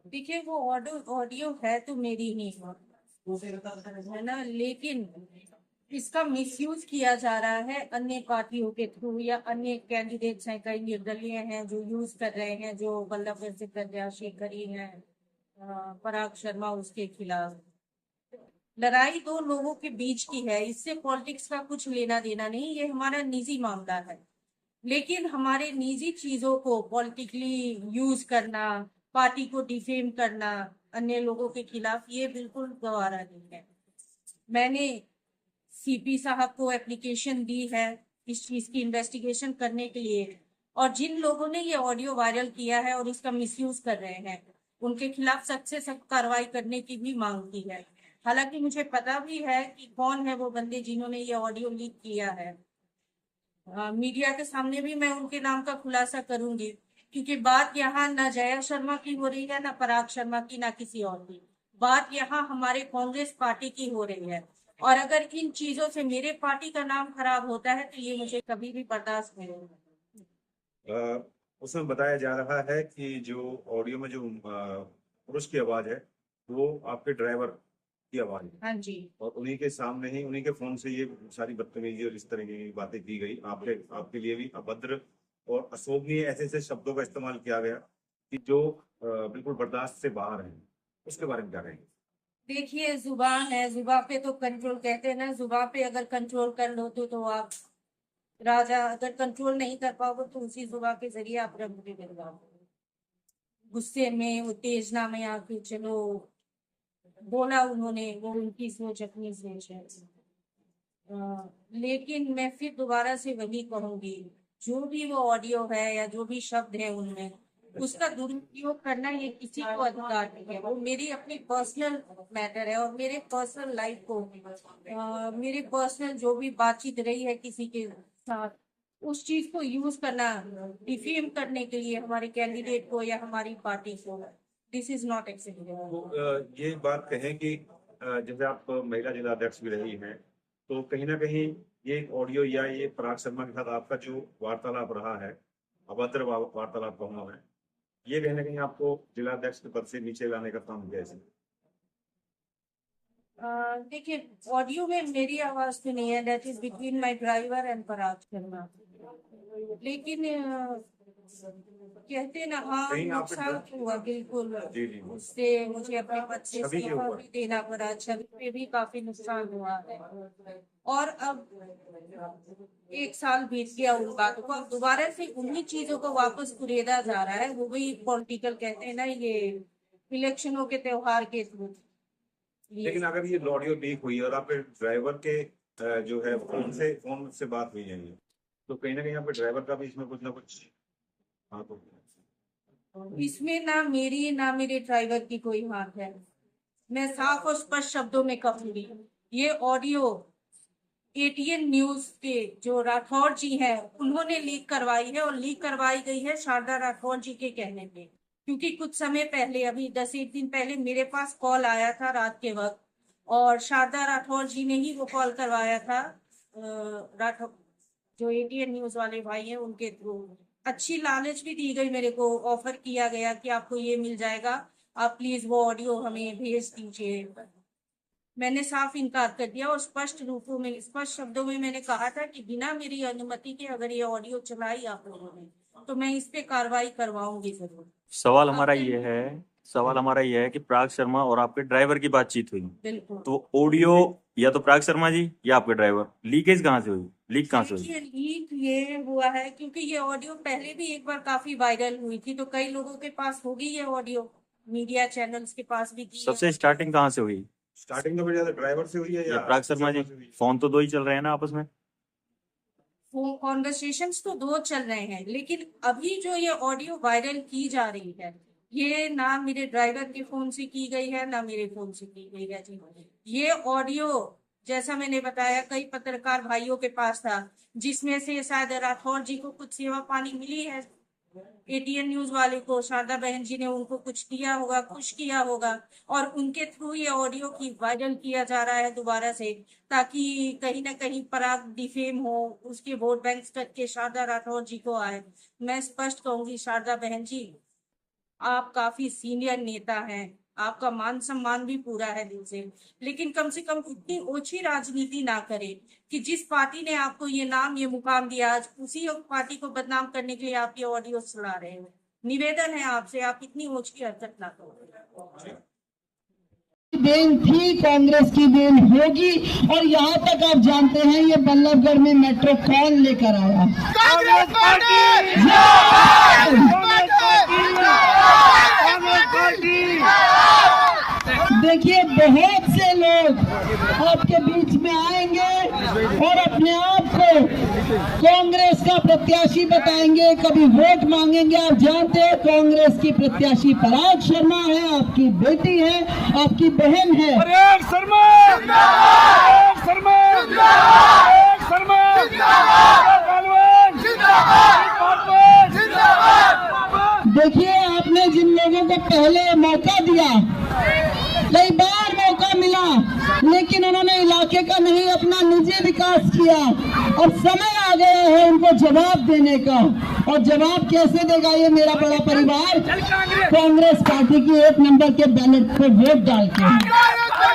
देखिए वो audio audio है तो मेरी ही है ना, लेकिन इसका मिसयूज किया जा रहा है अन्य पार्टियों के थ्रू, या अन्य कैंडिडेट्स हैं, कई निर्दलीय हैं जो यूज कर रहे हैं, जो वल्लभ सिंह प्रत्याशी खड़ी है पराग शर्मा उसके खिलाफ। लड़ाई दो लोगों के बीच की है, इससे पॉलिटिक्स का कुछ लेना देना नहीं, ये हमारा निजी मामला है। लेकिन हमारे निजी चीजों को पॉलिटिकली यूज करना, पार्टी को डिफेम करना अन्य लोगों के खिलाफ, ये बिल्कुल गवारा नहीं है। मैंने सीपी साहब को एप्लीकेशन दी है इस चीज की इन्वेस्टिगेशन करने के लिए, और जिन लोगों ने ये ऑडियो वायरल किया है और इसका मिसयूज कर रहे हैं उनके खिलाफ सख्त से सख्त कार्रवाई करने की भी मांग की है। हालांकि मुझे पता भी है कि कौन है वो बंदे जिन्होंने ये ऑडियो लीक किया है। मीडिया के सामने भी मैं उनके नाम का खुलासा करूंगी, क्योंकि बात यहाँ न जया शर्मा की हो रही है, न पराग शर्मा की, ना किसी और की। बात यहाँ हमारे कांग्रेस पार्टी की हो रही है, और अगर इन चीजों से मेरे पार्टी का नाम खराब होता है तो ये मुझे कभी भी बर्दाश्त नहीं होगा। अ, उसमें बताया जा रहा है कि जो ऑडियो में जो पुरुष की आवाज है वो आपके ड्राइवर की आवाज है, हाँ जी। और उन्हीं के सामने ही उन्हीं के फोन से ये सारी बदतमीजी और इस तरह की बातें की गई, आपके आपके लिए भी अभद्र और अशोभनीय ऐसे ऐसे शब्दों का इस्तेमाल किया गया कि जो बिल्कुल बर्दाश्त से बाहर है। उसके बारे में क्या कहेंगे? देखिए जुबान है, जुबान पे तो कंट्रोल, कहते हैं ना, जुबान पे अगर कंट्रोल कर लो तो आप राजा, अगर कंट्रोल नहीं कर पाओगे तो उसी जुबान के जरिए आप रंग भी बिरवाओगे। गुस्से में, उत्तेजना में आके चलो बोला उन्होंने, वो उनकी सोच, अपनी सोच है। लेकिन मैं फिर दोबारा से वही कहूंगी, जो भी वो ऑडियो है या जो भी शब्द है उनमें, उसका दुरुपयोग करना ये किसी को अधिकार नहीं है। वो मेरी अपनी पर्सनल मैटर है, और मेरे पर्सनल लाइफ को, मेरे पर्सनल जो भी बातचीत रही है किसी के साथ, उस चीज को यूज करना डिफेम करने के लिए हमारे कैंडिडेट को या हमारी पार्टी को, दिस इज नॉट तो एक्सेप्टेबल। ये बात कहें कि जैसे आप महिला जिला अध्यक्ष भी रही हैं, तो कहीं ना कहीं ये एक ऑडियो या ये पराग शर्मा के साथ आपका जो वार्तालाप रहा है, अभद्र वार्तालाप कहूँगा मैं, ये कहीं ना कहीं आपको जिला अध्यक्ष के पद से नीचे लाने का काम किया है। देखिए ऑडियो में मेरी आवाज तो नहीं है, that is between my driver and Parag Sharma. लेकिन कहते ना, हाँ कहीं आप नुकसान तो हुआ बिल्कुल। जी जी उससे मुझे अपने पद से छवि के इस्तीफा ऊपर। भी देना पड़ा, छवि पे भी काफी नुकसान हुआ है। और अब 1 साल बीत गया उन बातों को, अब दोबारा से उन्हीं चीजों को वापस कुरेदा जा रहा है, वो भी पॉलिटिकल, कहते हैं ना, ये इलेक्शनों के त्योहार के थ्रू। लेकिन अगर ये ऑडियो लीक हुई और आपके ड्राइवर के जो है फोन से बात हुई है ये, तो कहीं ना कहीं आपके ड्राइवर का भी इसमें कुछ ना कुछ हाथ होगा। इसमें ना मेरी ना मेरे ड्राइवर की कोई हाथ है। मैं साफ और स्पष्ट शब्दों में कहूंगी, ये ऑडियो एटीएन न्यूज के जो राठौर जी हैं उन्होंने लीक करवाई है, और लीक करवाई गई है शारदा राठौर जी के कहने पे। क्योंकि कुछ समय पहले, अभी 10 एक दिन पहले, मेरे पास कॉल आया था रात के वक्त, और शारदा राठौर जी ने ही वो कॉल करवाया था। राठौर, जो एटीएन न्यूज वाले भाई हैं, उनके थ्रू अच्छी लालच भी दी गई मेरे को, ऑफर किया गया कि आपको ये मिल जाएगा, आप प्लीज वो ऑडियो हमें भेज दीजिए। मैंने साफ इनकार कर दिया, और स्पष्ट रूपों में, स्पष्ट शब्दों में मैंने कहा था कि बिना मेरी अनुमति के अगर ये ऑडियो चलाई आप लोगों ने तो मैं इस पे कार्रवाई करवाऊंगी जरूर। सवाल अब हमारा मैं, ये है सवाल हमारा ये है कि पराग शर्मा और आपके ड्राइवर की बातचीत हुई, बिल्कुल। तो ऑडियो या तो पराग शर्मा जी या आपके ड्राइवर, लीकेज कहाँ से हुई, लीक कहाँ से हुई? देखिए लीक ये हुआ है क्योंकि ये ऑडियो पहले भी एक बार काफी वायरल हुई थी, तो कई लोगों के पास होगी ये ऑडियो, मीडिया चैनल्स के पास भी थी ये सबसे ऑडियो। स्टार्टिंग कहाँ से हुई? स्टार्टिंग तो फिर ज्यादा ड्राइवर से हुई है या या पराग शर्मा जी? से हुई है? फोन तो दो ही चल रहे हैं ना आपस में। वो कॉन्वर्सेशंस तो दो चल रहे हैं, लेकिन अभी जो ये ऑडियो वायरल की जा रही है, ये ना मेरे ड्राइवर के फोन से की गई है ना मेरे फोन से की गई है जी। ये ऑडियो, जैसा मैंने बताया, कई पत्रकार भाइयों के पास था, जिसमें से शायद राठौर जी को कुछ सेवा पानी मिली है, एटीएन न्यूज वाले को शारदा बहन जी ने उनको कुछ दिया होगा, खुश किया होगा, और उनके थ्रू ये ऑडियो की वायरल किया जा रहा है दोबारा से, ताकि कहीं ना कहीं पराग डिफेम हो, उसके वोट बैंक करके शारदा राठौर जी को आए। मैं स्पष्ट कहूंगी शारदा बहन जी, आप काफी सीनियर नेता हैं, आपका मान सम्मान भी पूरा है दिल से, लेकिन कम से कम इतनी ओछी राजनीति ना करें कि जिस पार्टी ने आपको ये नाम ये मुकाम दिया, आज उसी पार्टी को बदनाम करने के लिए आप ये ऑडियो सुना रहे हो। निवेदन है आपसे, आप इतनी ओछी हरकत ना करो। देन थी, कांग्रेस की देन होगी। और यहाँ तक आप जानते हैं ये बल्लभगढ़ में मेट्रो कौन लेकर आया? कांग्रेस पार्टी। देखिए बहुत से लोग आपके बीच में आएंगे और अपने आप को कांग्रेस का प्रत्याशी बताएंगे, कभी वोट मांगेंगे। आप जानते हैं कांग्रेस की प्रत्याशी पराग शर्मा है, आपकी बेटी है, आपकी बहन है। पराग शर्मा, पराग शर्मा, पराग शर्मा, देखिए आपने जिन लोगों को पहले मौका दिया, कई बार मौका मिला, लेकिन उन्होंने इलाके का नहीं अपना निजी विकास किया। अब समय आ गया है उनको जवाब देने का, और जवाब कैसे देगा ये मेरा बड़ा परिवार? कांग्रेस पार्टी की 1 नंबर के बैलेट पर वोट डाल के।